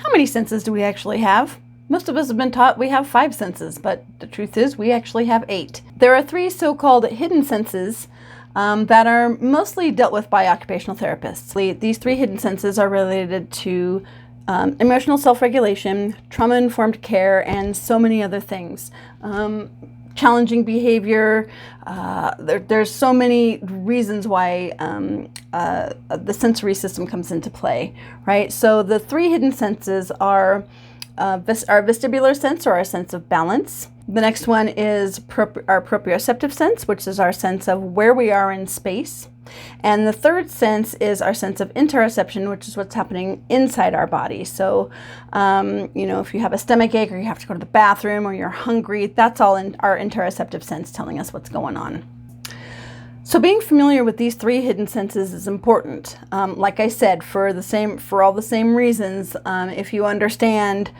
How many senses do we actually have? Most of us have been taught we have 5 senses, but the truth is we actually have 8. There are 3 so-called hidden senses that are mostly dealt with by occupational therapists. These 3 hidden senses are related to emotional self-regulation, trauma-informed care, and so many other things. Challenging behavior. There's so many reasons why the sensory system comes into play, right? So the 3 hidden senses are our vestibular sense, or our sense of balance. The next one is our proprioceptive sense, which is our sense of where we are in space. And the third sense is our sense of interoception, which is what's happening inside our body. So, if you have a stomach ache, or you have to go to the bathroom, or you're hungry, that's all in our interoceptive sense telling us what's going on. So being familiar with these 3 hidden senses is important. Like I said, for all the same reasons, if you understand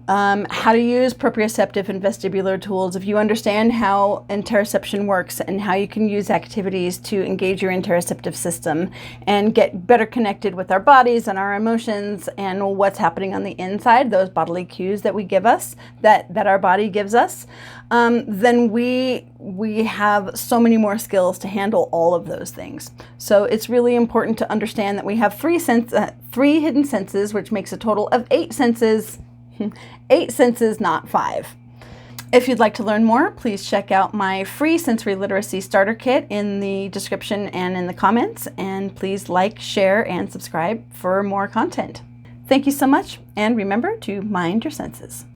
how to use proprioceptive and vestibular tools, if you understand how interoception works and how you can use activities to engage your interoceptive system and get better connected with our bodies and our emotions and what's happening on the inside, those bodily cues that we give us, that our body gives us, then we have so many more skills to handle all of those things. So it's really important to understand that we have 3 hidden senses, which makes a total of 8 senses. 8 senses, not 5. If you'd like to learn more, please check out my free sensory literacy starter kit in the description and in the comments. And please like, share, and subscribe for more content. Thank you so much, and remember to mind your senses.